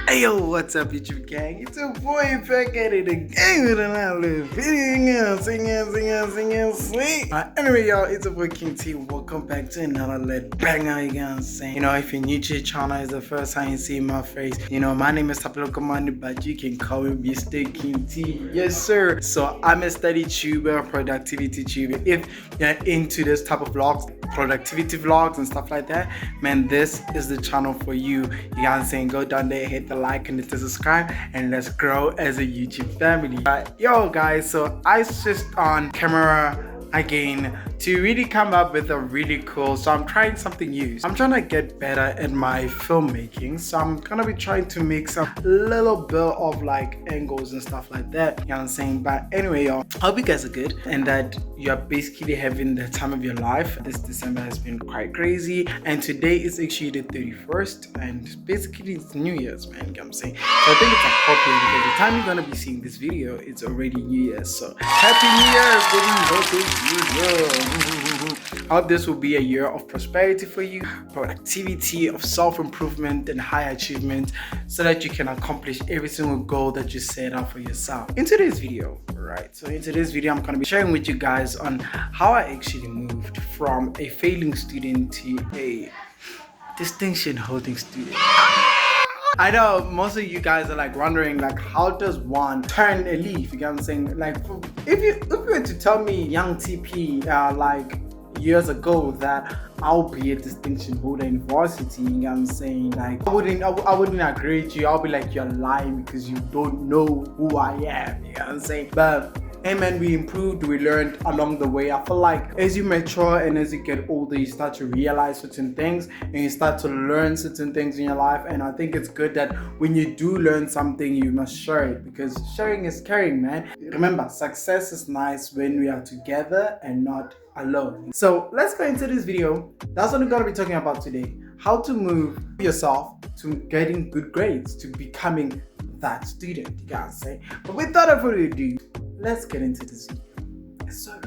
Hey yo, what's up YouTube gang? It's your boy back at it again with another video. Singing. Anyway y'all, it's a boy King T. Welcome back to another lit banger, you know what I'm saying? You know, if you're new to the channel, it's the first time you see my face. You know, my name is Tapelo Command, but you can call me Mr. King T. Yes sir. So I'm a study tuber, productivity tuber. If you're into this type of vlogs, productivity vlogs and stuff like that, man, this is the channel for you. You know what I'm saying? Go down there, hit the like and hit the subscribe, and let's grow as a YouTube family. But yo guys, so I switched on camera again to really come up with a really cool, so I'm trying something new. I'm trying to get better at my filmmaking, so I'm gonna be trying to make some little bit of like angles and stuff like that, you know what I'm saying? But anyway y'all, I hope you guys are good and that you're basically having the time of your life. This December has been quite crazy, and today is actually the 31st, and basically it's New Year's, man, you know what I'm saying? So I think it's appropriate because the time you're gonna be seeing this video, it's already New Year's. So happy New Year's, baby. I hope this will be a year of prosperity for you, productivity, of self-improvement and high achievement, so that you can accomplish every single goal that you set out for yourself. In today's video, so in today's video, I'm going to be sharing with you guys on how I actually moved from a failing student to a distinction holding student. I know most of you guys are like wondering, like, how does one turn a leaf? You get what I'm saying? Like, if you were to tell me, young TP, like years ago, that I'll be a distinction holder in varsity, you know what I'm saying? Like, I wouldn't agree with you. I'll be like, you're lying because you don't know who I am. You know what I'm saying? But hey man, we improved, we learned along the way. I feel like as you mature and as you get older, you start to realize certain things and you start to learn certain things in your life. And I think it's good that when you do learn something, you must share it, because sharing is caring, man. Remember, success is nice when we are together and not alone. So let's go into this video. That's what we're going to be talking about today. How to move yourself to getting good grades, to becoming that student, you gotta say. But without further ado, let's get into this video. Yes, sir.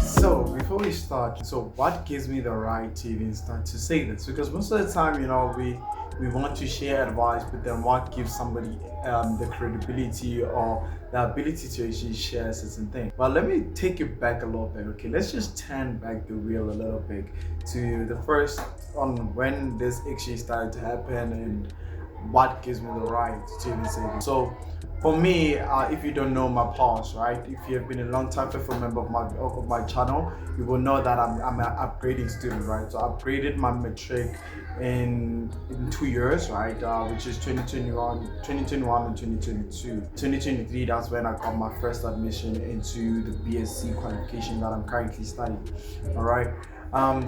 So before we start, so what gives me the right to even start to say this? Because most of the time, you know, we want to share advice, but then what gives somebody the credibility or the ability to actually share certain things? Well, let me take you back a little bit, okay? Let's just turn back the wheel a little bit to the first on when this actually started to happen and what gives me the right to even say this. So for me, if you don't know my past, right? If you have been a long time faithful member of my channel, you will know that I'm an upgrading student, right? So I upgraded my matric in 2 years, right? Which is 2021 and 2022. 2023, that's when I got my first admission into the BSc qualification that I'm currently studying. All right.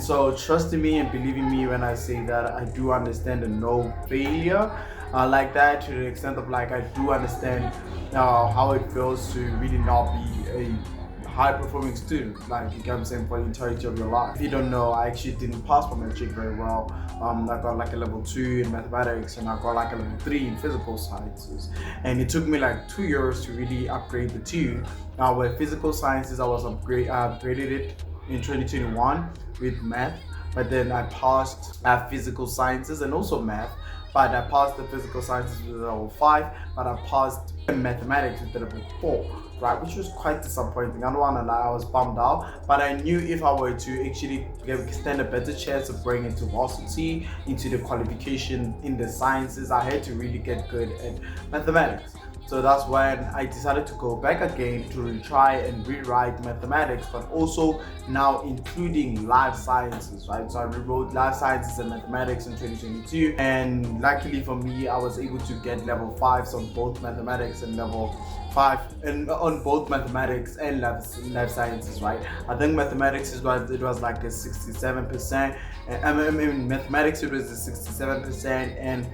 So trusting me and believing me when I say that I do understand the no failure like that, to the extent of like I do understand how it feels to really not be a high performing student, like you get what I'm saying, for the entirety of your life. If you don't know, I actually didn't pass my matric very well. I got like a level 2 in mathematics and I got like a level 3 in physical sciences, and it took me like 2 years to really upgrade the two. Where physical sciences, I upgraded it in 2021 with math, but then I passed physical sciences and also math. But I passed the physical sciences with a level 5, but I passed mathematics with a level 4, right? Which was quite disappointing. I don't want to lie, I was bummed out. But I knew if I were to actually stand a better chance of going into varsity, into the qualification in the sciences, I had to really get good at mathematics. So that's when I decided to go back again to retry and rewrite mathematics, but also now including life sciences, right? So I rewrote life sciences and mathematics in 2022, and luckily for me, I was able to get level 5s on both mathematics and level 5 and on both mathematics and life sciences, right? I think mathematics it was like a 67%, and I mean mathematics it was a 67%, and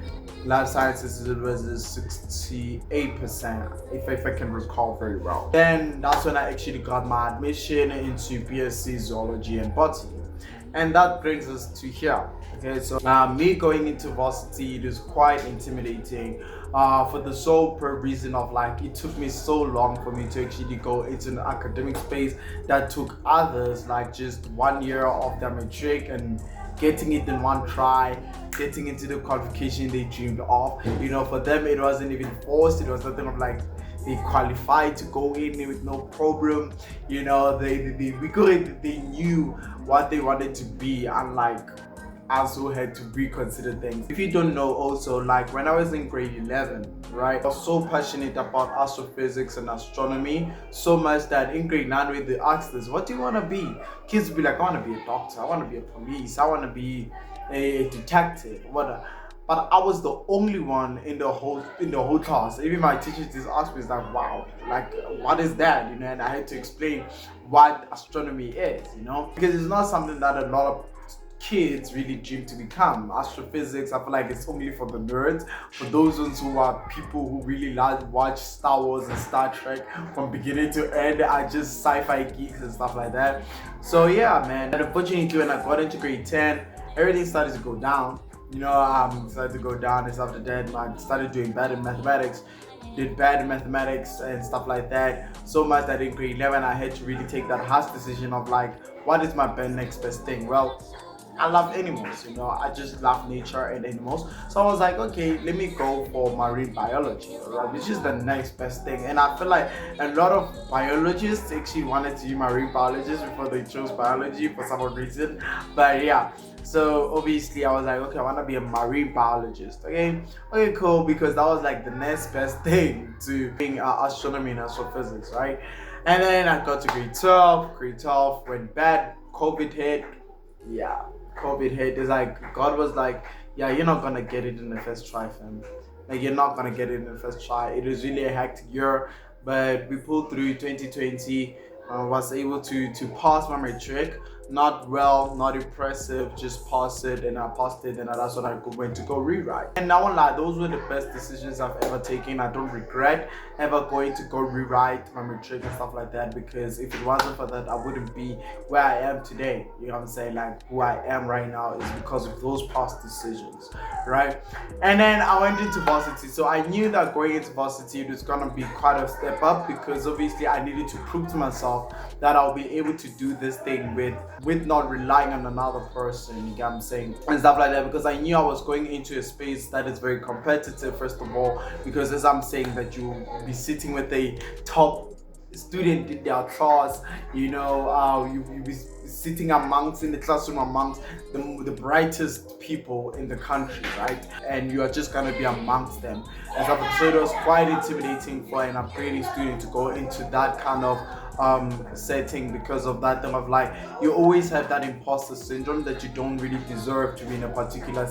life sciences it was a 68%, if I can recall very well. Then that's when I actually got my admission into BSc zoology and botany. And that brings us to here. Okay, so me going into varsity, it is quite intimidating. For the sole reason of like it took me so long for me to actually go into an academic space that took others like just 1 year of their matric and getting it in one try, getting into the qualification they dreamed of. You know, for them it wasn't even forced, it was nothing of like they qualified to go in with no problem. You know, they knew what they wanted to be, unlike us who had to reconsider things. If you don't know, also, like when I was in grade 11, right, I was so passionate about astrophysics and astronomy, so much that in grade 9 when they asked us, what do you want to be? Kids would be like, I want to be a doctor, I want to be a police, I want to be a detective, what. But I was the only one in the whole class. Even my teachers just asked me, like, wow, like what is that? You know, and I had to explain what astronomy is, you know, because it's not something that a lot of kids really dream to become. Astrophysics, I feel like it's only for the nerds, for those ones who are people who really watch Star Wars and Star Trek from beginning to end, are just sci-fi geeks and stuff like that. So yeah, man. And unfortunately, when I got into grade 10, everything started to go down. You know, started to go down. And after that, I started doing bad in mathematics, did bad in mathematics and stuff like that. So much that in grade 11, I had to really take that harsh decision of like, what is my next best thing? Well, I love animals, you know, I just love nature and animals. So I was like, okay, let me go for marine biology, right? Which is the next best thing. And I feel like a lot of biologists actually wanted to be marine biologists before they chose biology for some reason. But yeah, so obviously I was like, okay, I want to be a marine biologist. Okay, cool, because that was like the next best thing to being astronomy and astrophysics, right? And then I got to grade 12 went bad, COVID hit. Yeah, COVID hit. It's like God was like, yeah, you're not gonna get it in the first try, fam. Like you're not gonna get it in the first try. It was really a hectic year, but we pulled through 2020. Was able to pass my matric. Not well, not impressive, just pass it, and I passed it, and that's what I went to go rewrite. And I won't lie, those were the best decisions I've ever taken. I don't regret ever going to go rewrite my matric and stuff like that, because if it wasn't for that, I wouldn't be where I am today. You know what I'm saying? Like who I am right now is because of those past decisions, right? And then I went into varsity, so I knew that going into varsity it was gonna be quite a step up, because obviously I needed to prove to myself that I'll be able to do this thing with not relying on another person, you get what I'm saying, and stuff like that, because I knew I was going into a space that is very competitive, first of all, because as I'm saying that you'll be sitting with a top student in their class, you know, you'll be sitting amongst in the classroom amongst the brightest people in the country, right? And you are just gonna be amongst them. And so it was quite intimidating for an upgrading student to go into that kind of setting, because of that thing of like you always have that imposter syndrome that you don't really deserve to be in a particular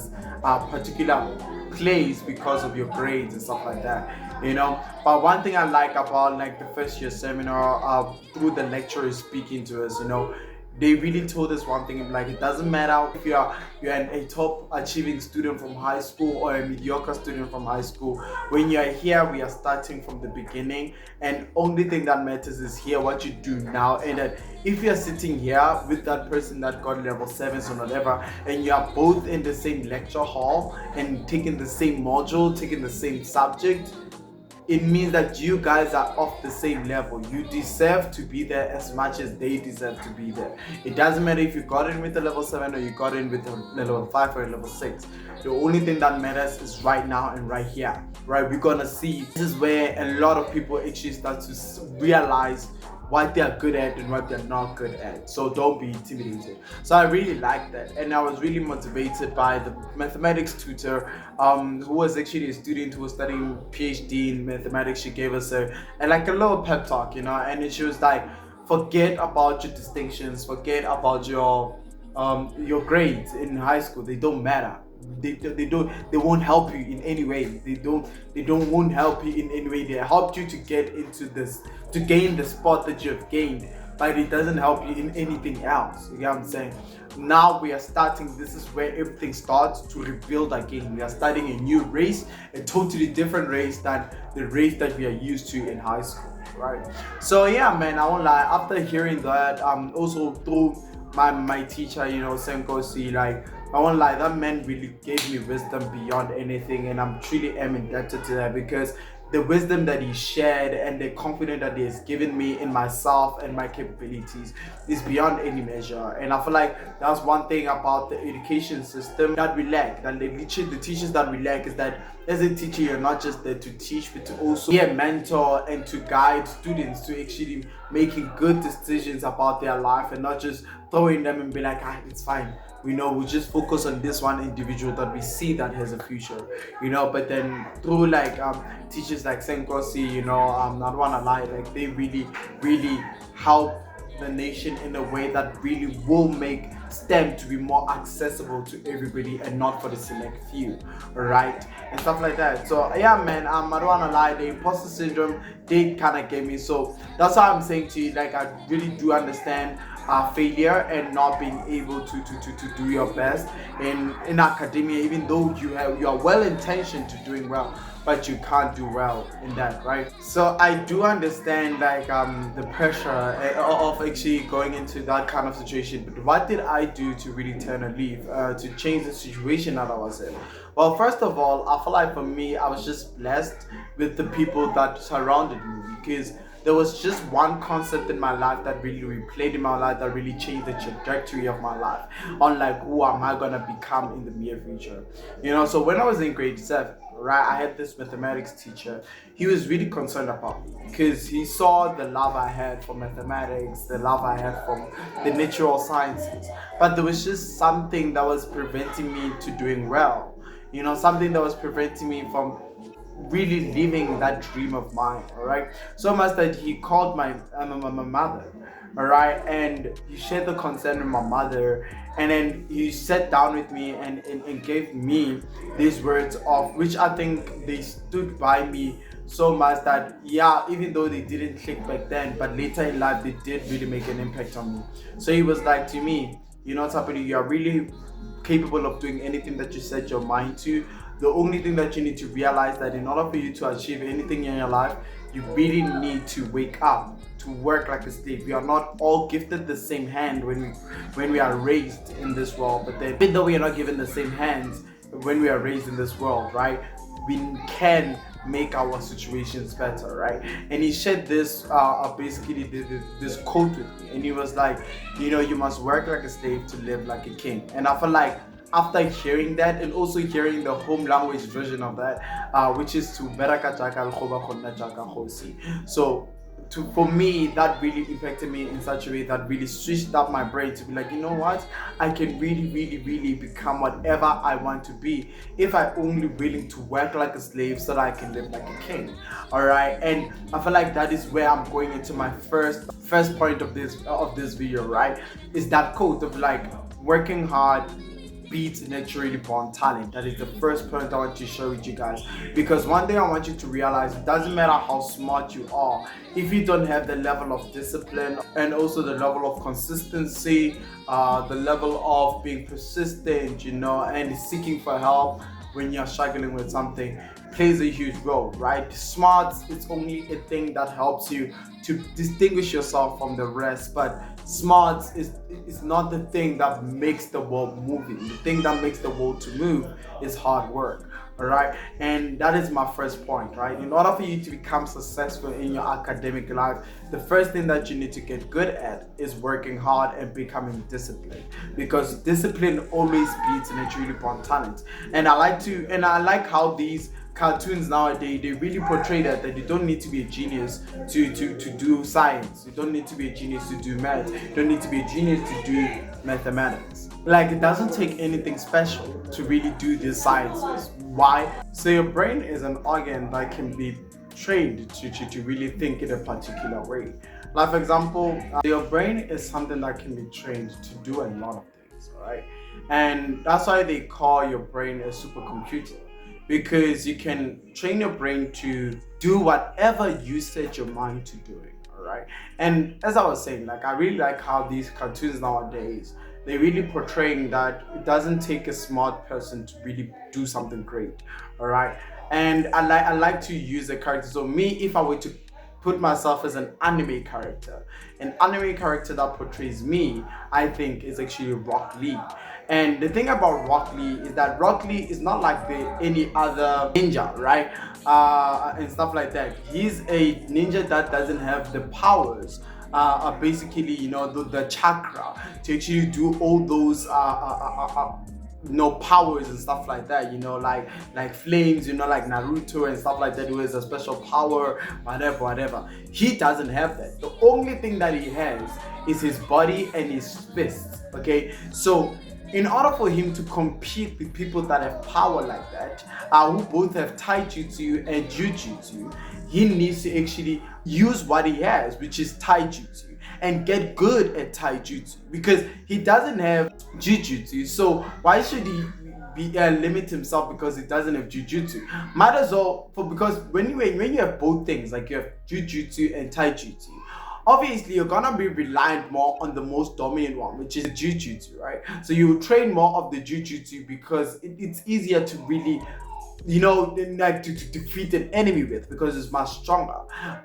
place because of your grades and stuff like that, you know. But one thing I like about like the first year seminar, through the lecturers speaking to us, you know, they really told us one thing, like it doesn't matter if you're a top achieving student from high school or a mediocre student from high school. When you're here, we are starting from the beginning, and only thing that matters is here what you do now. And that if you're sitting here with that person that got level 7s or whatever, and you are both in the same lecture hall and taking the same module, taking the same subject, it means that you guys are of the same level. You deserve to be there as much as they deserve to be there. It doesn't matter if you got in with a level 7 or you got in with a level 5 or a level 6. The only thing that matters is right now and right here, right? We're gonna see. This is where a lot of people actually start to realize what they're good at and what they're not good at. So don't be intimidated. So I really liked that, and I was really motivated by the mathematics tutor, who was actually a student who was studying PhD in mathematics. She gave us a little pep talk, you know, and she was like, forget about your distinctions, forget about your grades in high school. They don't matter. They won't help you in any way. They won't help you in any way. They helped you to get into this, to gain the spot that you have gained, but it doesn't help you in anything else. You get what I'm saying? Now we are starting, this is where everything starts to rebuild again. We are starting a new race, a totally different race than the race that we are used to in high school, right? So yeah, man, I won't lie, after hearing that, also through my teacher, Senkosi, like I won't lie, that man really gave me wisdom beyond anything, and I'm truly am indebted to that because the wisdom that he shared and the confidence that he has given me in myself and my capabilities is beyond any measure. And I feel like that's one thing about the education system that we lack. That the teachers that we lack is that as a teacher, you're not just there to teach, but to also be a mentor and to guide students to actually making good decisions about their life and not just throwing them and be like, it's fine. We'll just focus on this one individual that we see that has a future, but then through like teachers like Senkosi, not wanna lie, like they really, really help the nation in a way that really will make STEM to be more accessible to everybody and not for the select few, right? And stuff like that. So yeah, man, I don't wanna lie, the imposter syndrome did kind of get me. So that's why I'm saying to you, like I really do understand failure and not being able to do your best in academia, even though you are well intentioned to doing well, but you can't do well in that, right? So I do understand like the pressure of actually going into that kind of situation. But what did I do to really turn a leaf to change the situation that I was in? Well, first of all, I feel like for me, I was just blessed with the people that surrounded me, because there was just one concept in my life that really replayed in my life that really changed the trajectory of my life on like who am I gonna become in the near future. So when I was in grade 7, right, I had this mathematics teacher. He was really concerned about me because he saw the love I had for mathematics, the love I had for the natural sciences, but there was just something that was preventing me to doing well, something that was preventing me from really living that dream of mine, all right? So much that he called my mother, all right? And he shared the concern with my mother, and then he sat down with me and gave me these words of which I think they stood by me so much that, yeah, even though they didn't click back then, but later in life they did really make an impact on me. So he was like to me, Tapiri, you are really capable of doing anything that you set your mind to. The only thing that you need to realize that in order for you to achieve anything in your life, you really need to wake up to work like a slave. We are not all gifted the same hand when we are raised in this world, but then even though we are not given the same hands when we are raised in this world, right, we can make our situations better, right? And he shared this basically this quote with me, and he was like, you must work like a slave to live like a king. And I feel like after hearing that and also hearing the home language version of that, which is to beraka jaka lekgoba go nna jaka kgosi. So for me, that really impacted me in such a way that really switched up my brain to be like, you know what, I can really, really, really become whatever I want to be if I only willing to work like a slave so that I can live like a king. All right, and I feel like that is where I'm going into my first point of this video, right? Is that quote of like working hard beats naturally born talent. That is the first point I want to share with you guys, because one thing I want you to realize, it doesn't matter how smart you are, if you don't have the level of discipline and also the level of consistency, the level of being persistent, and seeking for help when you're struggling with something, plays a huge role, right? Smarts is only a thing that helps you to distinguish yourself from the rest, but smarts is not the thing that makes the world moving. The thing that makes the world to move is hard work, all right? And that is my first point, right? In order for you to become successful in your academic life, the first thing that you need to get good at is working hard and becoming disciplined, because discipline always beats naturally born talent. And I like how these cartoons nowadays, they really portray that you don't need to be a genius to do science. You don't need to be a genius to do math. You don't need to be a genius to do mathematics. Like, it doesn't take anything special to really do these sciences. Why? So your brain is an organ that can be trained to really think in a particular way. Like, for example, your brain is something that can be trained to do a lot of things, all right? And that's why they call your brain a supercomputer, because you can train your brain to do whatever you set your mind to doing, all right? And as I was saying, like, I really like how these cartoons nowadays, they really portraying that it doesn't take a smart person to really do something great, all right? And I like to use the character. So me, if I were to put myself as an anime character. An anime character that portrays me, I think, is actually Rock Lee. And the thing about Rock Lee is that Rock Lee is not like any other ninja, right? And stuff like that. He's a ninja that doesn't have the powers, basically, the chakra to actually do all those powers and stuff like that, like flames, like Naruto and stuff like that, who has a special power, whatever. He doesn't have that. The only thing that he has is his body and his fists. Okay, so in order for him to compete with people that have power like that, who both have taijutsu and jujutsu, he needs to actually use what he has, which is taijutsu, and get good at taijutsu, because he doesn't have jujutsu. So why should he limit himself because he doesn't have jujutsu? Might as well, because when you have both things, like you have jujutsu and taijutsu, obviously you're gonna be reliant more on the most dominant one, which is jujutsu, right? So you train more of the jujutsu because it's easier to really, like to defeat an enemy with, because it's much stronger.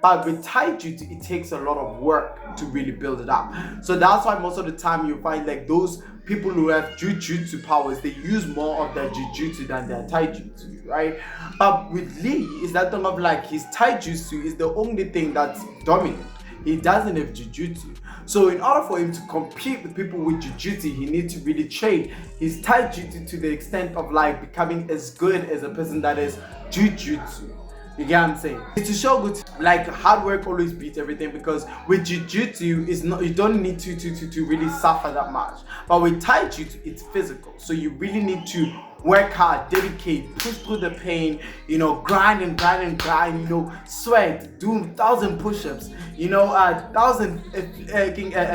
But with taijutsu, it takes a lot of work to really build it up. So that's why most of the time you find like those people who have jujutsu powers, they use more of their jujutsu than their taijutsu, right? But with Lee, is that thing of like his taijutsu is the only thing that's dominant. He doesn't have jujutsu. So in order for him to compete with people with jujutsu, he needs to really train his taijutsu to the extent of like becoming as good as a person that is jujutsu. You get what I'm saying? It's to show good, like hard work always beats everything, because with jujutsu, you don't need to really suffer that much. But with taijutsu, it's physical. So you really need to work hard, dedicate, push through the pain, grind and grind, sweat, do 1,000 push-ups, 1,000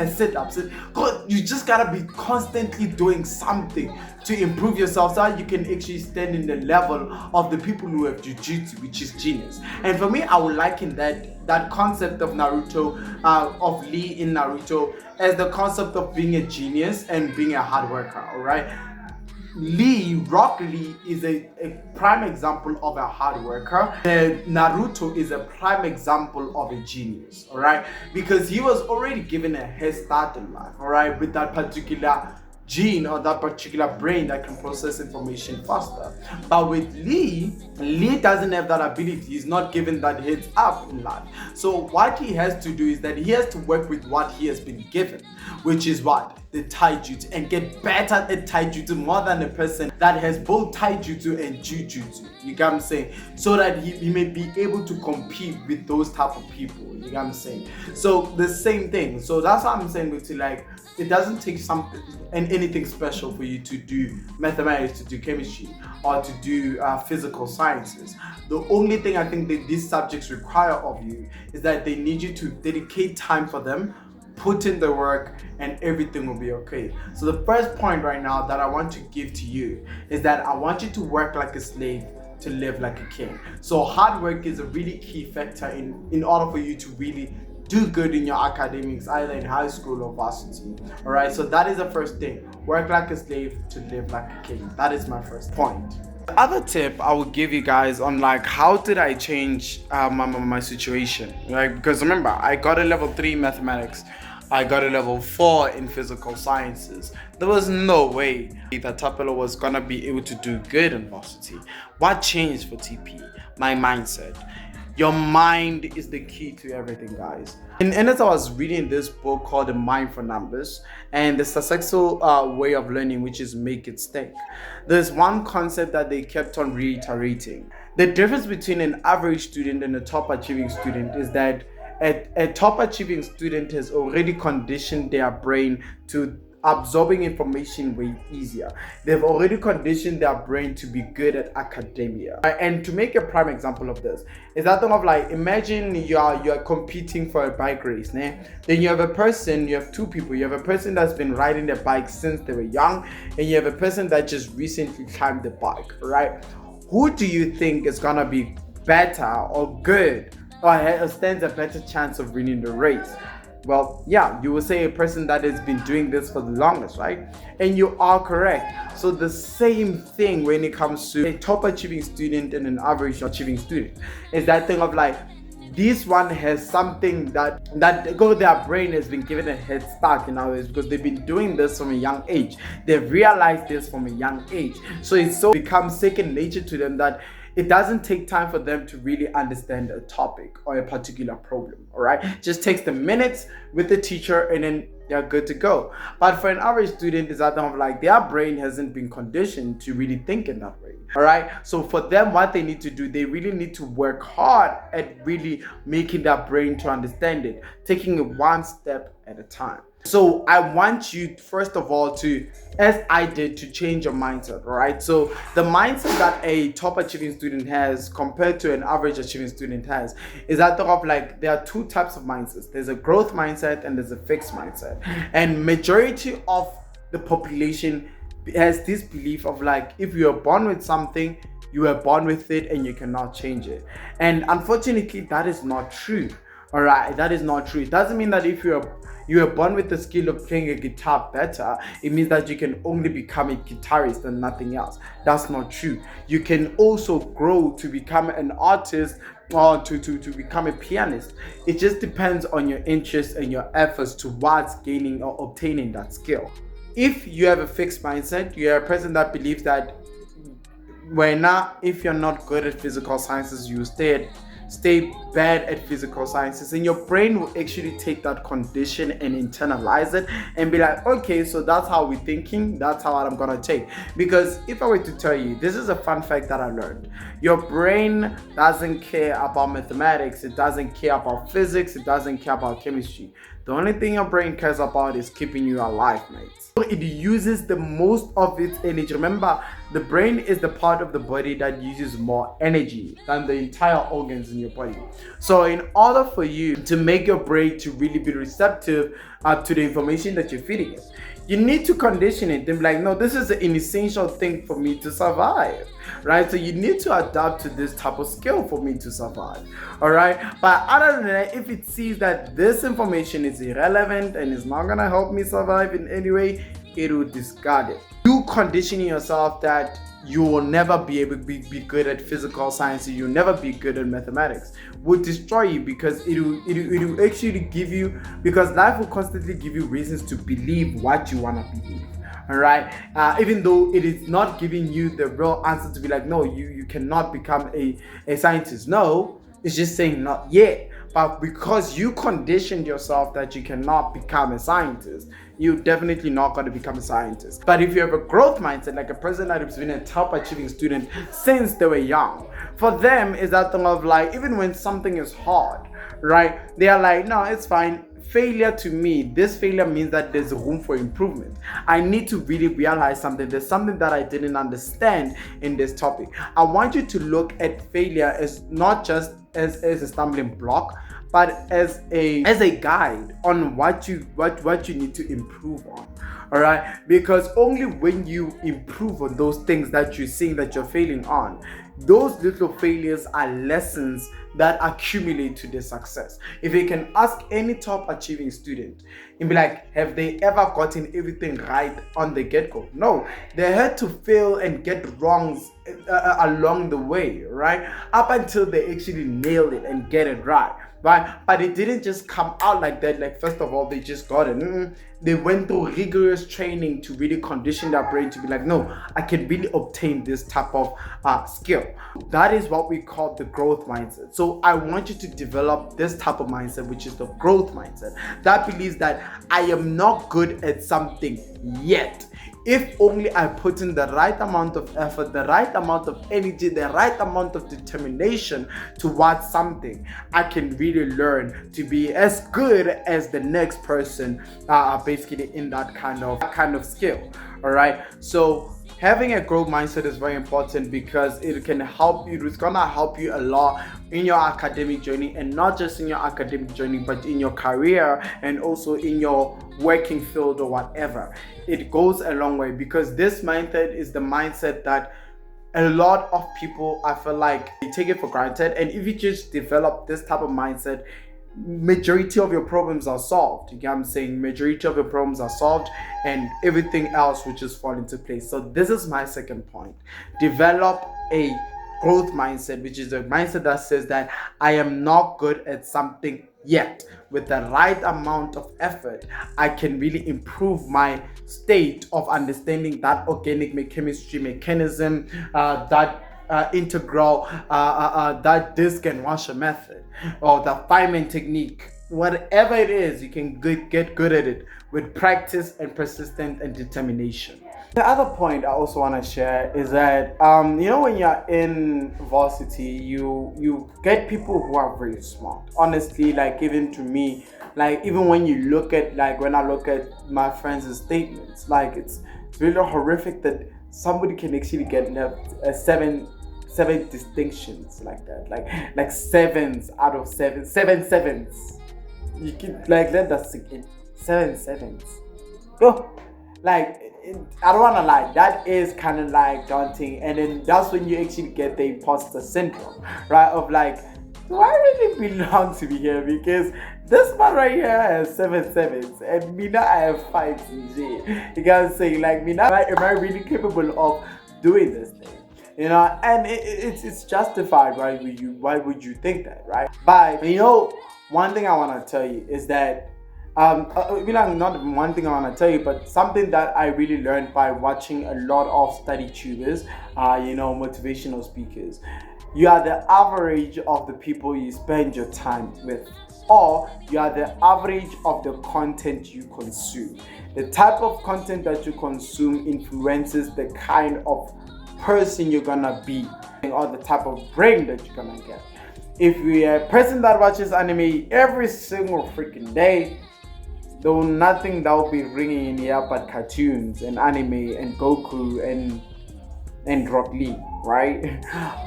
sit-ups. You just gotta be constantly doing something to improve yourself so that you can actually stand in the level of the people who have jujutsu, which is genius. And for me, I would liken that concept of Naruto, of Lee in Naruto, as the concept of being a genius and being a hard worker, alright? Rock Lee is a prime example of a hard worker. Naruto is a prime example of a genius, alright? Because he was already given a head start in life, alright, with that particular gene or that particular brain that can process information faster. But with Lee doesn't have that ability. He's not given that heads up in life. So what he has to do is that he has to work with what he has been given, which is what? The taijutsu, and get better at taijutsu more than a person that has both taijutsu and jujutsu. You get what I'm saying? So that he may be able to compete with those type of people. You get what I'm saying? So the same thing. So that's what I'm saying with like, it doesn't take anything special for you to do mathematics, to do chemistry, or to do physical sciences. The only thing I think that these subjects require of you is that they need you to dedicate time for them, put in the work, and everything will be okay. So the first point right now that I want to give to you is that I want you to work like a slave to live like a king. So hard work is a really key factor in order for you to really do good in your academics, either in high school or varsity. All right, so that is the first thing. Work like a slave to live like a king. That is my first point. The other tip I will give you guys on like how did I change my situation, right? Because remember, I got a level 3 mathematics, I got a level 4 in physical sciences. There was no way that Tapelo was gonna be able to do good in varsity. What changed for TP? My mindset. Your mind is the key to everything, guys. And as I was reading this book called The Mind for Numbers and the successful way of learning, which is make it stick, there's one concept that they kept on reiterating. The difference between an average student and a top achieving student is that a top achieving student has already conditioned their brain to absorbing information way easier. They've already conditioned their brain to be good at academia. And to make a prime example of this is that thing of like, imagine you are competing for a bike race, né? Then you have two people. You have a person that's been riding their bike since they were young, and you have a person that just recently climbed the bike, right? Who do you think is gonna be better or good or stands a better chance of winning the race? Well, yeah, you will say a person that has been doing this for the longest, right? And you are correct. So the same thing when it comes to a top achieving student and an average achieving student is that thing of like, this one has something that because their brain has been given a head start in other ways, because they've been doing this from a young age. They've realized this from a young age, so it's so becomes second nature to them that it doesn't take time for them to really understand a topic or a particular problem. All right, just takes them minutes with the teacher and then they're good to go. But for an average student, it's that of like their brain hasn't been conditioned to really think in that way. All right, so for them, what they need to do, they really need to work hard at really making their brain to understand it, taking it one step at a time. So I want you, first of all, to, as I did, to change your mindset. All right, so the mindset that a top achieving student has compared to an average achieving student has is that of like there are two types of mindsets. There's a growth mindset and there's a fixed mindset, and majority of the population has this belief of like, if you are born with something, you are born with it and you cannot change it. And unfortunately, that is not true. All right, that is not true. It doesn't mean that if you are born with the skill of playing a guitar better, it means that you can only become a guitarist and nothing else. That's not true. You can also grow to become an artist or to become a pianist. It just depends on your interest and your efforts towards gaining or obtaining that skill. If you have a fixed mindset, you're a person that believes that if you're not good at physical sciences, you stay bad at physical sciences, and your brain will actually take that condition and internalize it and be like, okay, so that's how we're thinking, that's how I'm gonna take. Because if I were to tell you, this is a fun fact that I learned, your brain doesn't care about mathematics, it doesn't care about physics, it doesn't care about chemistry. The only thing your brain cares about is keeping you alive, mates. It uses the most of its energy. Remember, the brain is the part of the body that uses more energy than the entire organs in your body. So in order for you to make your brain to really be receptive to the information that you're feeding it, you need to condition it and be like, no, this is an essential thing for me to survive, right? So you need to adapt to this type of skill for me to survive, all right? But other than that, if it sees that this information is irrelevant and is not gonna help me survive in any way, it will discard it. You conditioning yourself that you will never be able to be good at physical science, you'll never be good at mathematics, will destroy you, because it will actually give you, because life will constantly give you reasons to believe what you want to believe. All right, even though it is not giving you the real answer to be like, no, you cannot become a scientist. No, it's just saying not yet. But because you conditioned yourself that you cannot become a scientist, you're definitely not going to become a scientist. But if you have a growth mindset, like a person that has been a top achieving student since they were young, for them is that thing of like, even when something is hard, right, they are like, no, it's fine. Failure to me, this failure means that there's room for improvement. I need to really realize something. There's something that I didn't understand in this topic. I want you to look at failure as not just as a stumbling block, but as a guide on what you need to improve on. All right, because only when you improve on those things that you're seeing that you're failing on, those little failures are lessons that accumulate to the success. If you can ask any top achieving student and be like, have they ever gotten everything right on the get-go? No, they had to fail and get wrongs along the way, right? Up until they actually nail it and get it right. Right, but it didn't just come out like that. Like, first of all, they just got it. They went through rigorous training to really condition their brain to be like, no, I can really obtain this type of skill. That is what we call the growth mindset. So I want you to develop this type of mindset, which is the growth mindset, that believes that I am not good at something yet. If only I put in the right amount of effort, the right amount of energy, the right amount of determination towards something, I can really learn to be as good as the next person, basically in that kind of skill. All right. So having a growth mindset is very important because it can help you. It's gonna help you a lot in your academic journey, and not just in your academic journey, but in your career and also in your working field or whatever. It goes a long way, because this mindset is the mindset that a lot of people, I feel like, they take it for granted. And if you just develop this type of mindset, majority of your problems are solved. You get what I'm saying? Majority of your problems are solved, and everything else will just fall into place. So this is my second point. Develop a growth mindset, which is a mindset that says that I am not good at something yet. With the right amount of effort, I can really improve my state of understanding that organic chemistry mechanism, that integral, that disc and washer method, or the Feynman technique. Whatever it is, you can get good at it with practice and persistence and determination. The other point I also want to share is that when you're in varsity, you get people who are very smart. Honestly, like even to me, like even when you look at when I look at my friends' statements, like it's really horrific that somebody can actually get seven distinctions like that, like sevens out of seven sevens. You can let that sink in. Seven sevens. Oh, I don't want to lie, that is kind of like daunting, and then that's when you actually get the imposter syndrome, right? Of like, do I really belong to be here? Because this man right here has seven sevens, and me now I have five. You guys say like, me now am I really capable of doing this thing? And it's justified. Why would you think that, right? But one thing I want to tell you is that not one thing I want to tell you, but something that I really learned by watching a lot of study tubers, motivational speakers. You are the average of the people you spend your time with, or you are the average of the content you consume. The type of content that you consume influences the kind of person you're gonna be, or the type of brain that you're gonna get. If you're a person that watches anime every single freaking day, though nothing that will be ringing in here but cartoons and anime and Goku and Rock Lee, right?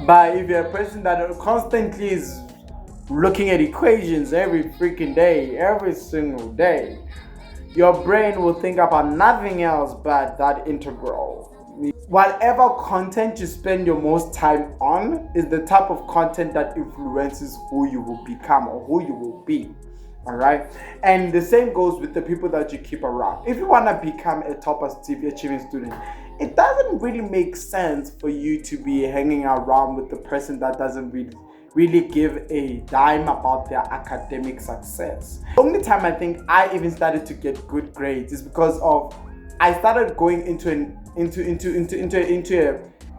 But if you're a person that constantly is looking at equations every freaking day, every single day, your brain will think about nothing else but that integral. Whatever content you spend your most time on is the type of content that influences who you will become or who you will be. All right, and the same goes with the people that you keep around. If you want to become a top achieving student, it doesn't really make sense for you to be hanging around with the person that doesn't really give a dime about their academic success. The only time I think I even started to get good grades is because I started going into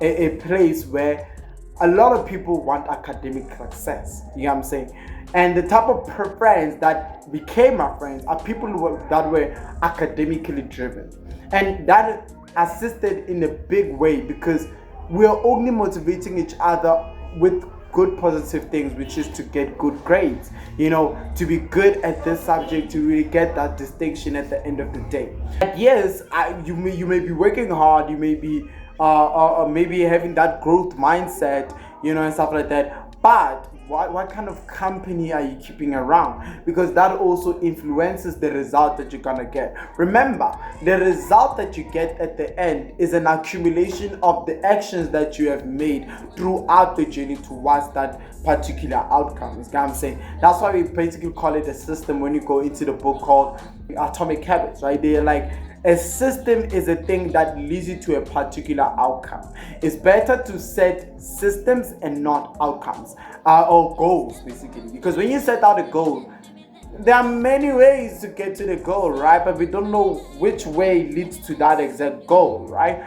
a place where a lot of people want academic success. You know what I'm saying? And the type of friends that became my friends are people that were academically driven. And that assisted in a big way because we're only motivating each other with good positive things, which is to get good grades, to be good at this subject, to really get that distinction at the end of the day. And yes, you may be working hard, you may be maybe having that growth mindset, and stuff like that. But what kind of company are you keeping around? Because that also influences the result that you're gonna get. Remember, the result that you get at the end is an accumulation of the actions that you have made throughout the journey towards that particular outcome. Is what I'm saying. That's why we basically call it a system when you go into the book called Atomic Habits, right? They're like, a system is a thing that leads you to a particular outcome. It's better to set systems and not outcomes or goals, basically. Because when you set out a goal, there are many ways to get to the goal, right? But we don't know which way leads to that exact goal, right?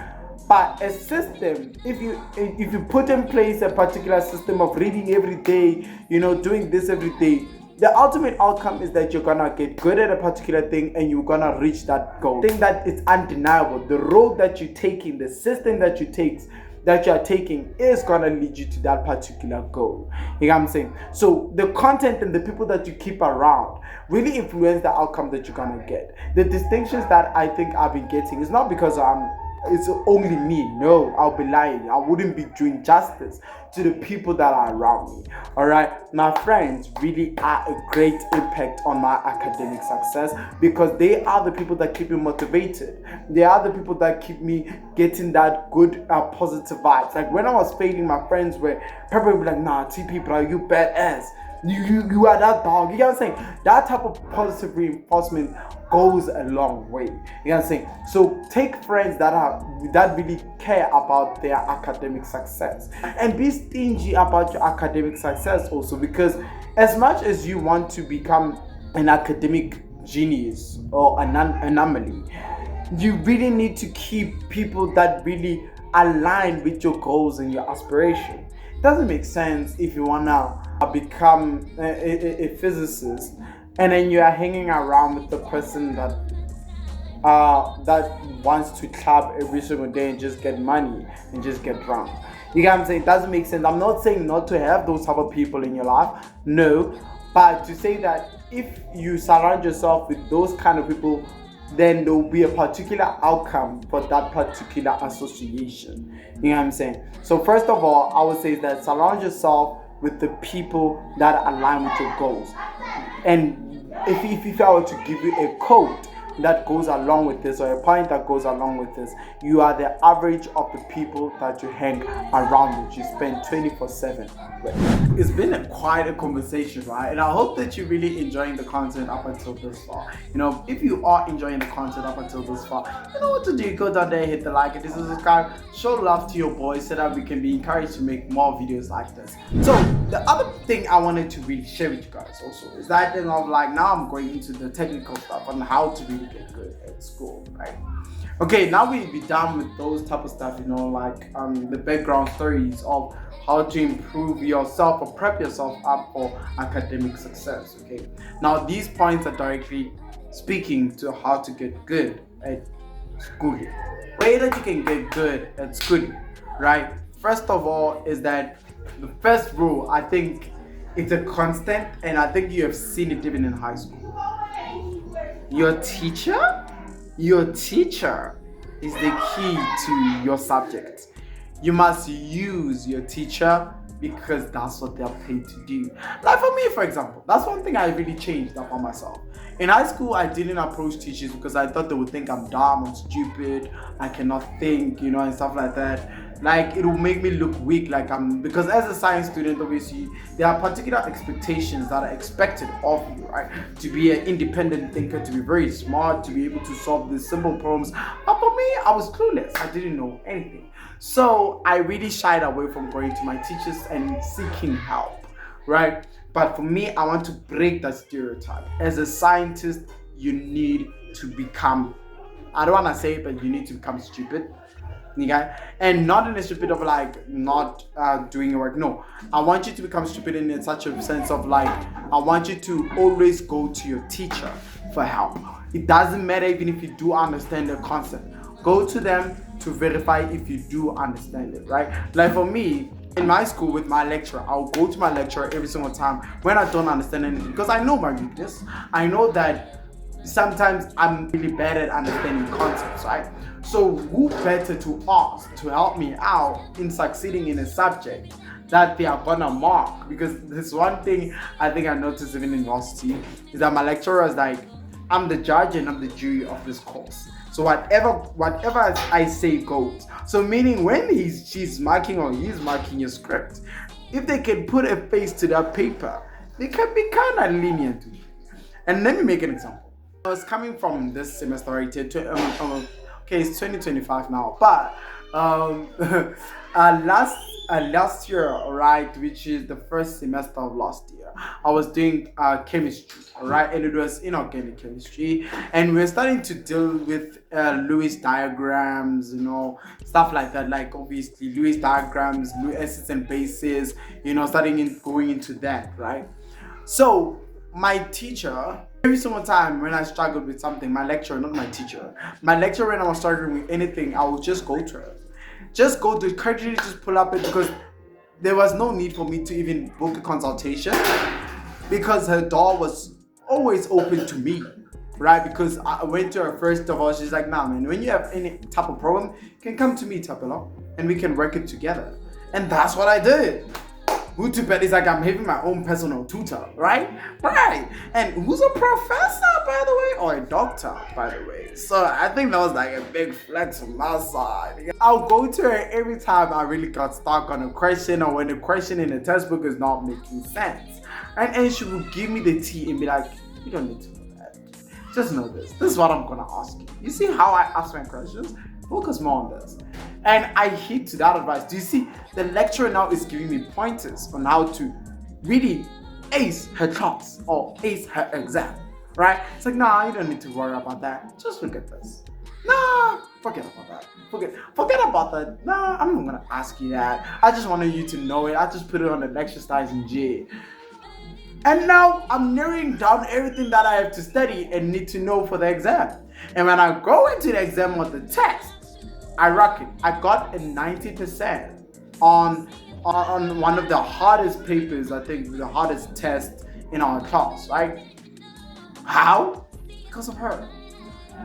But a system, if you put in place a particular system of reading every day, doing this every day, the ultimate outcome is that you're gonna get good at a particular thing and you're gonna reach that goal. I think that it's undeniable. The road that you're taking, the system that you are taking is gonna lead you to that particular goal. You know what I'm saying? So the content and the people that you keep around really influence the outcome that you're gonna get. The distinctions that I think I've been getting is not because it's only me. No, I'll be lying. I wouldn't be doing justice to the people that are around me. All right, my friends really are a great impact on my academic success because they are the people that keep me motivated. They are the people that keep me getting that good positive vibes. Like when I was failing, my friends were probably like, "Nah, TP, bro, you badass." You are that dog. You get what I'm saying? That type of positive reinforcement goes a long way. You get what I'm saying? So take friends that really care about their academic success, and be stingy about your academic success also, because as much as you want to become an academic genius or an anomaly, you really need to keep people that really align with your goals and your aspiration. It doesn't make sense if you wanna become a physicist and then you are hanging around with the person that wants to club every single day and just get money and just get drunk. You get what I'm saying? It doesn't make sense. I'm not saying not to have those type of people in your life, no, but to say that if you surround yourself with those kind of people, then there will be a particular outcome for that particular association. You know what I'm saying? So first of all, I would say that surround yourself with the people that align with your goals. And if I were to give you a quote that goes along with this, or a point that goes along with this, you are the average of the people that you hang around with, you spend 24/7 with. It's been quite a conversation, right? And I hope that you're really enjoying the content up until this far. You know, if you are enjoying the content up until this far, you know what to do. Go down there, hit the like, and this is subscribe, show love to your boys so that we can be encouraged to make more videos like this. So the other thing I wanted to really share with you guys also is that thing of like, now I'm going into the technical stuff on how to really get good at school, right? Okay, now we'll be done with those type of stuff, you know, like the background stories of how to improve yourself or prep yourself up for academic success. Okay, now these points are directly speaking to how to get good at school. Way that you can get good at school, right? First of all, is that the first rule, I think it's a constant, and I think you have seen it even in high school. Your teacher is the key to your subject. You must use your teacher because that's what they're paid to do. Like for me, for example, that's one thing I really changed about myself. In high school, I didn't approach teachers because I thought they would think I'm dumb, I'm stupid, I cannot think, you know, and stuff like that. Like it will make me look weak, like because as a science student, obviously there are particular expectations that are expected of you, right? To be an independent thinker, to be very smart, to be able to solve these simple problems. But for me, I was clueless. I didn't know anything. So I really shied away from going to my teachers and seeking help, right? But for me, I want to break that stereotype. As a scientist, you need to become, I don't want to say it, but you need to become stupid. Okay? And not in a stupid of like not doing your work. No, I want you to become stupid in such a sense of like, I want you to always go to your teacher for help. It doesn't matter even if you do understand the concept. Go to them to verify if you do understand it, right? Like for me, in my school with my lecturer, I'll go to my lecturer every single time when I don't understand anything, because I know my weakness. I know that sometimes I'm really bad at understanding concepts, right? So who better to ask to help me out in succeeding in a subject that they are gonna mark? Because there's one thing I think I noticed even in varsity is that my lecturer is like, I'm the judge and I'm the jury of this course. So whatever I say goes. So meaning when she's marking or he's marking your script, if they can put a face to that paper, they can be kind of lenient to you. And let me make an example. I was coming from this semester right here to okay, it's 2025 now, but last year, right, which is the first semester of last year, I was doing chemistry, right, and it was inorganic chemistry, and we were starting to deal with Lewis diagrams, you know, stuff like that, like obviously Lewis diagrams, acids and bases, you know, going into that, right? So my teacher, every single time when I struggled with something, my lecturer, not my teacher, my lecturer, when I was struggling with anything, I would just go to her. Just go to casually just pull up it, because there was no need for me to even book a consultation, because her door was always open to me, right? Because I went to her first of all, she's like, nah man, when you have any type of problem, you can come to me, Tapelo, and we can work it together. And that's what I did. Who to bet is like I'm having my own personal tutor, right? Right. And who's a professor, by the way, or a doctor, by the way. So I think that was like a big flex from my side. I'll go to her every time I really got stuck on a question, or when the question in the textbook is not making sense, And she would give me the tea and be like, you don't need to know that. Just know this. This is what I'm gonna ask you. You see how I ask my questions? Focus more on this. And I heed to that advice. Do you see? The lecturer now is giving me pointers on how to really ace her class or ace her exam, right? It's like, nah, you don't need to worry about that. Just look at this. Nah, forget about that. Forget about that. Nah, I'm not gonna ask you that. I just wanted you to know it. I just put it on the lecture slides in J. And now I'm narrowing down everything that I have to study and need to know for the exam. And when I go into the exam or the test, I rock it. I got a 90% on one of the hardest papers, I think the hardest test in our class, right? How? Because of her.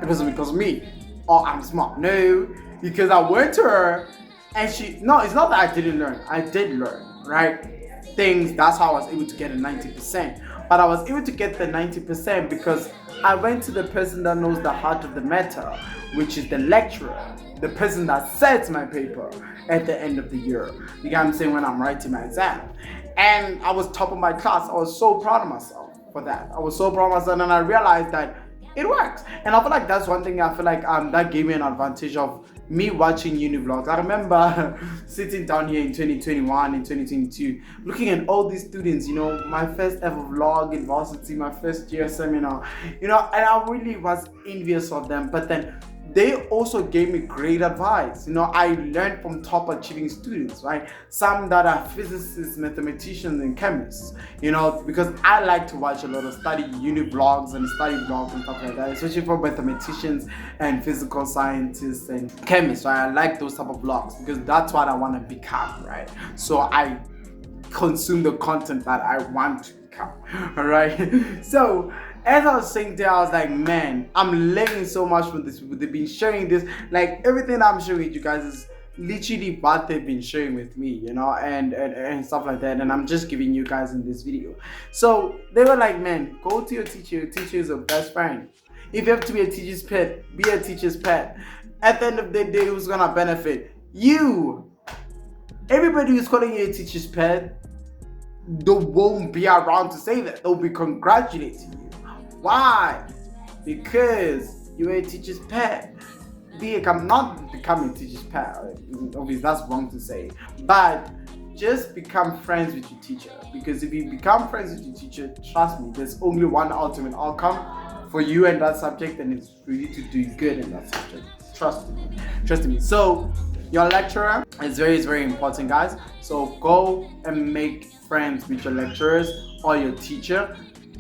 It wasn't because of me. Oh, I'm smart. No, because I went to her and it's not that I didn't learn. I did learn, right? Things, that's how I was able to get a 90%. But I was able to get the 90% because I went to the person that knows the heart of the matter, which is the lecturer, the person that sets my paper at the end of the year. You get what I'm saying? When I'm writing my exam. And I was top of my class. I was so proud of myself for that. I was so proud of myself, and I realized that it works. And I feel like that's one thing I feel like that gave me an advantage of me watching uni vlogs. I remember sitting down here in 2021 and 2022 looking at all these students, my first ever vlog in varsity, my first year seminar, and I really was envious of them. But then they also gave me great advice. I learned from top achieving students, right? Some that are physicists, mathematicians, and chemists, because I like to watch a lot of study uni vlogs and study vlogs and stuff like that, especially for mathematicians and physical scientists and chemists, right? I like those type of vlogs because that's what I want to become, right? So I consume the content that I want to become, all right? So as I was saying there, I was like, man, I'm learning so much from this. They've been sharing this, like everything I'm sharing you guys is literally what they've been sharing with me, and stuff like that. And I'm just giving you guys in this video. So they were like, man, go to your teacher. Your teacher is your best friend. If you have to be a teacher's pet, be a teacher's pet. At the end of the day, who's gonna benefit? You. Everybody who's calling you a teacher's pet, they won't be around to say that. They'll be congratulating you. Why? Because you're a teacher's pet. I'm not becoming a teacher's pet. Obviously, that's wrong to say. But just become friends with your teacher. Because if you become friends with your teacher, trust me, there's only one ultimate outcome for you and that subject, and it's really to do good in that subject. Trust me. So your lecturer is very, very important, guys. So go and make friends with your lecturers or your teacher.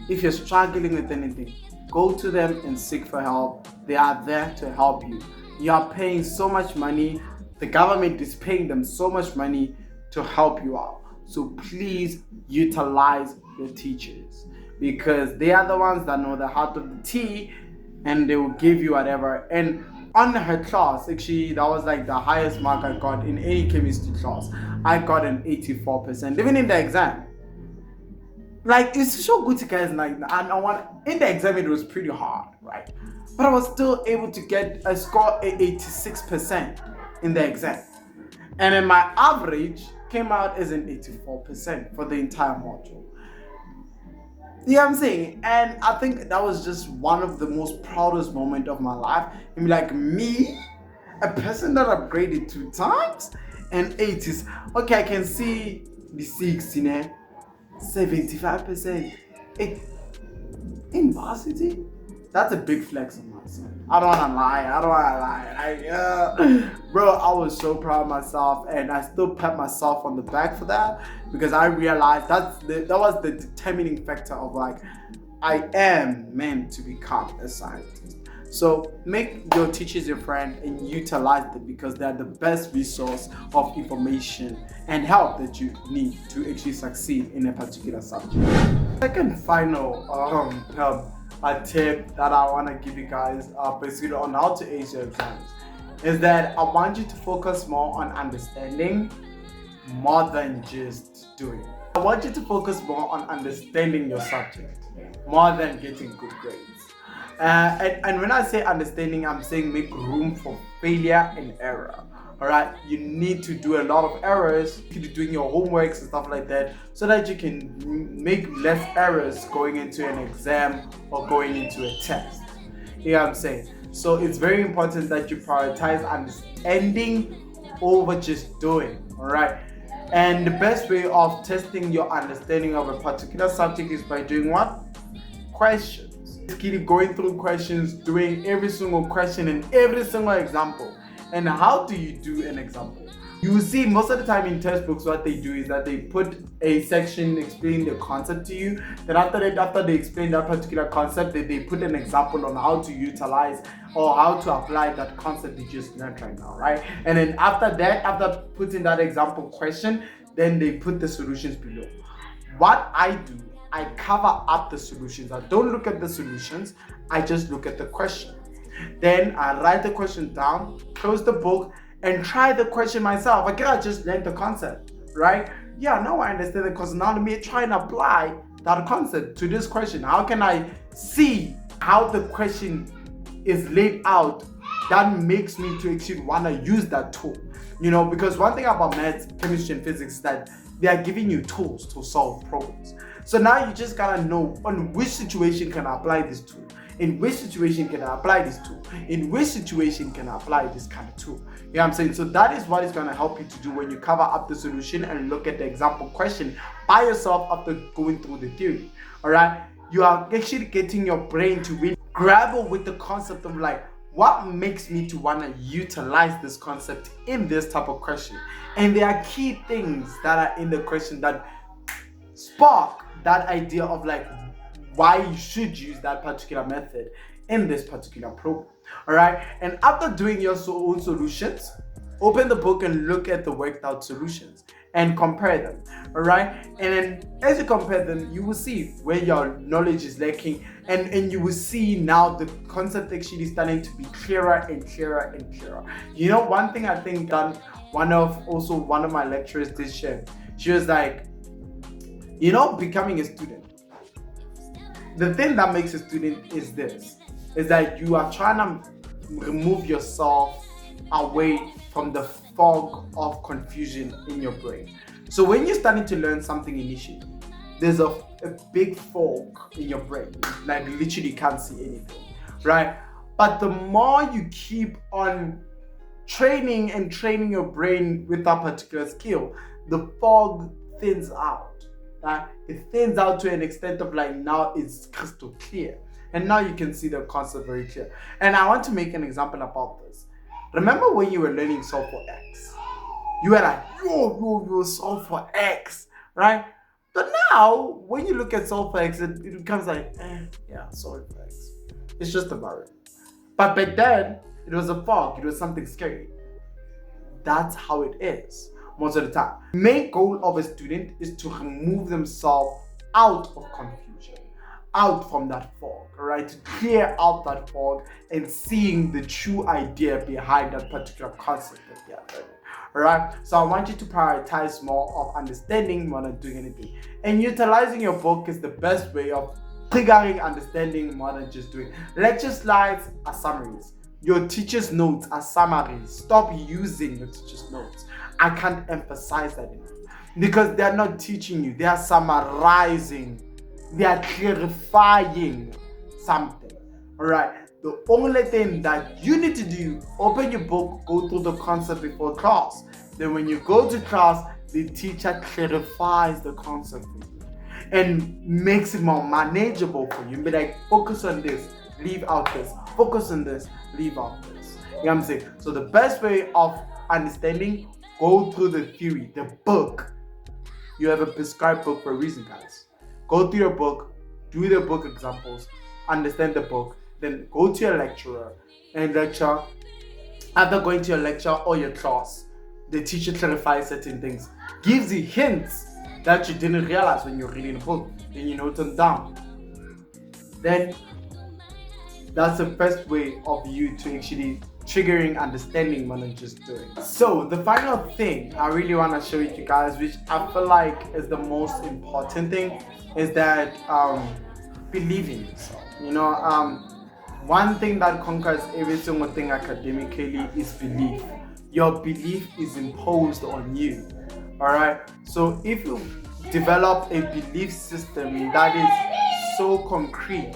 If you're struggling with anything, go to them and seek for help. They are there to help you. You are paying so much money. The government is paying them so much money to help you out. So please utilize your teachers because they are the ones that know the heart of the tea, and they will give you whatever. And on her class, actually, that was like the highest mark I got in any chemistry class. I got an 84%, even in the exam. Like, it's so good to guys, like, in the exam it was pretty hard, right? But I was still able to get a score 86% in the exam. And then my average came out as an 84% for the entire module. You know what I'm saying? And I think that was just one of the most proudest moments of my life. And like me, a person that upgraded 2 times and 80s. Okay, I can see the 6, 75%. In varsity, that's a big flex on myself. I don't wanna lie. Bro, I was so proud of myself, and I still pat myself on the back for that because I realized that was the determining factor of like I am meant to become a scientist. So make your teachers your friend and utilize them because they are the best resource of information and help that you need to actually succeed in a particular subject. Second final a tip that I want to give you guys basically on how to ace your exams is that I want you to focus more on understanding more than just doing. I want you to focus more on understanding your subject more than getting good grades. And when I say understanding, I'm saying make room for failure and error. All right, you need to do a lot of errors, you need to doing your homeworks and stuff like that, so that you can make less errors going into an exam or going into a test. You know what I'm saying? So it's very important that you prioritize understanding over just doing. All right. And the best way of testing your understanding of a particular subject is by doing what? Questions. Keep going through questions, doing every single question and every single example. And how do you do an example? You will see most of the time in textbooks what they do is that they put a section explaining the concept to you. Then after they explain that particular concept, they put an example on how to utilize or how to apply that concept you just learned right now, right? And then after that, after putting that example question, then they put the solutions below. What I do, I cover up the solutions. I don't look at the solutions, I just look at the question. Then I write the question down, close the book, and try the question myself. I cannot just learn the concept, right? Yeah, now I understand the concept. Now let me try and apply that concept to this question. How can I see how the question is laid out that makes me to actually want to use that tool? You know, because one thing about maths, chemistry, and physics is that they are giving you tools to solve problems. So now you just gotta know on which situation can I apply this tool. In which situation can I apply this tool? In which situation can I apply this kind of tool? You know what I'm saying? So that is what is going to help you to do when you cover up the solution and look at the example question by yourself after going through the theory. All right? You are actually getting your brain to really grapple with the concept of like, what makes me to want to utilize this concept in this type of question? And there are key things that are in the question that spark that idea of like, why you should use that particular method in this particular program. All right. And after doing your own solutions, open the book and look at the worked out solutions and compare them. All right. And then as you compare them, you will see where your knowledge is lacking, and you will see now the concept actually starting to be clearer and clearer and clearer. You know, one thing I think that one of my lecturers did share, she was like, you know, becoming a student, the thing that makes a student is this, is that you are trying to remove yourself away from the fog of confusion in your brain. So when you're starting to learn something initially, there's a big fog in your brain, like literally can't see anything, right? But the more you keep on training your brain with that particular skill, the fog thins out. It thins out to an extent of like now it's crystal clear, and now you can see the concept very clear. And I want to make an example about this. Remember when you were learning solve for X, you were like, yo, solve for X, right? But now when you look at solve for X, it becomes like, yeah, solve for X, it's just a variable. But back then it was a fog, it was something scary. That's how it is most of the time. Main goal of a student is to remove themselves out of confusion, out from that fog, right? To clear out that fog and seeing the true idea behind that particular concept that they are learning. Alright, so I want you to prioritize more of understanding more than doing anything. And utilizing your book is the best way of triggering understanding more than just doing. Lecture slides are summaries. Your teacher's notes are summaries. Stop using your teacher's notes. I can't emphasize that enough. Because they are not teaching you, they are summarizing, they are clarifying something. Alright. The only thing that you need to do, open your book, go through the concept before class. Then when you go to class, the teacher clarifies the concept for you and makes it more manageable for you. Be like, focus on this, leave out this. Focus on this, leave out this. You know what I'm saying? So the best way of understanding, go through the theory, the book. You have a prescribed book for a reason, guys. Go through your book, do the book examples, understand the book, then go to your lecturer and lecture. After going to your lecture or your class, the teacher clarifies certain things, gives you hints that you didn't realize when you're reading the book, then you note them down. Then that's the best way of you to actually triggering understanding more than just doing. So the final thing I really want to show you guys, which I feel like is the most important thing, is that believe in yourself. You know, one thing that conquers every single thing academically is belief. your belief is imposed on you. All right. So if you develop a belief system that is so concrete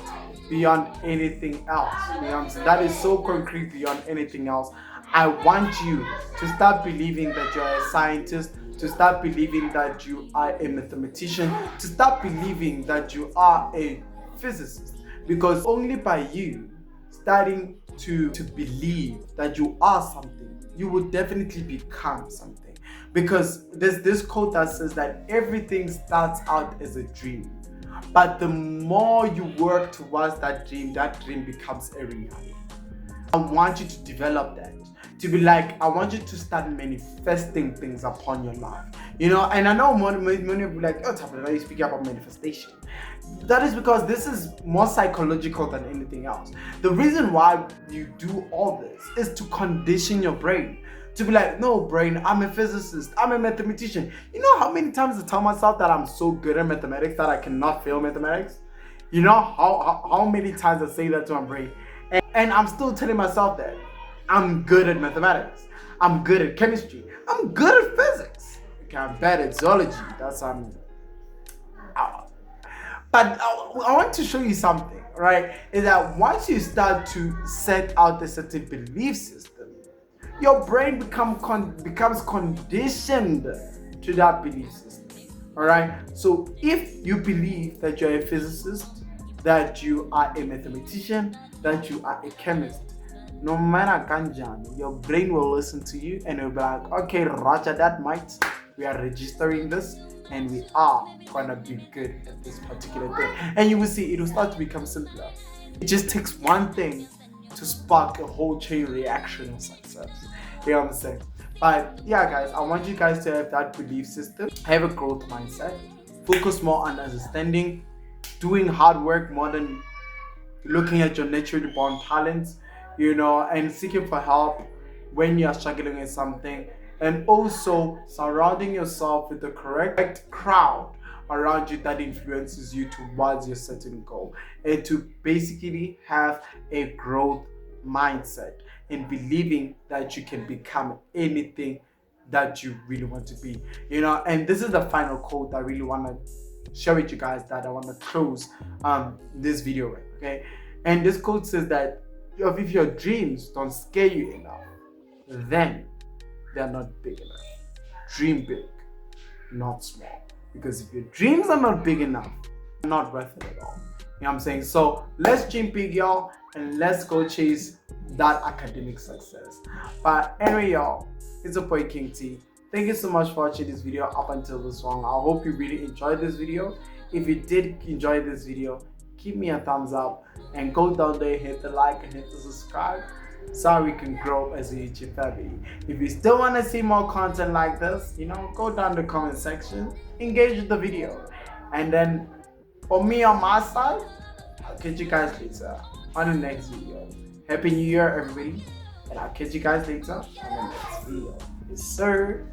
beyond anything else, you know what I'm saying? That is so concrete beyond anything else. I want you to start believing that you're a scientist, to start believing that you are a mathematician, to start believing that you are a physicist. Because only by you starting to believe that you are something, you will definitely become something. Because there's this quote that says that everything starts out as a dream, but the more you work towards that dream becomes a reality. I want you to develop that. To be like, I want you to start manifesting things upon your life. You know, and I know many of you like, oh, Tabitha, you speak about manifestation. That is because this is more psychological than anything else. The reason why you do all this is to condition your brain. To be like, no, brain, I'm a physicist, I'm a mathematician. You know how many times I tell myself that I'm so good at mathematics that I cannot fail mathematics? You know how many times I say that to my brain? And I'm still telling myself that I'm good at mathematics, I'm good at chemistry, I'm good at physics. Okay, I'm bad at zoology. That's but I want to show you something, right? Is that once you start to set out a certain belief system, your brain becomes conditioned to that belief system. All right. So if you believe that you're a physicist, that you are a mathematician, that you are a chemist, no matter kanjani, your brain will listen to you and it'll be like, okay, Roger that, mate. We are registering this and we are gonna be good at this particular thing. And you will see it will start to become simpler. It just takes one thing to spark a whole chain reaction of success. You know what I'm saying? But yeah, guys, I want you guys to have that belief system, have a growth mindset, focus more on understanding, doing hard work more than looking at your naturally born talents, you know, and seeking for help when you are struggling with something, and also surrounding yourself with the correct crowd around you that influences you towards your certain goal, and to basically have a growth mindset and believing that you can become anything that you really want to be, you know. And this is the final quote I really want to share with you guys that I want to close this video with. Okay, and this quote says that if your dreams don't scare you enough, then they're not big enough. Dream big, not small. Because if your dreams are not big enough, they're not worth it at all. You know what I'm saying? So let's dream big, y'all, and let's go chase that academic success. But anyway, y'all, it's your boy King T. Thank you so much for watching this video up until this one. I hope you really enjoyed this video. If you did enjoy this video, give me a thumbs up and go down there, hit the like and hit the subscribe so we can grow as a YouTube family. If you still want to see more content like this, you know, go down the comment section, engage with the video. And then for me on my side, I'll catch you guys later on the next video. Happy New Year, everybody, and I'll catch you guys later on the next video. Yes, sir.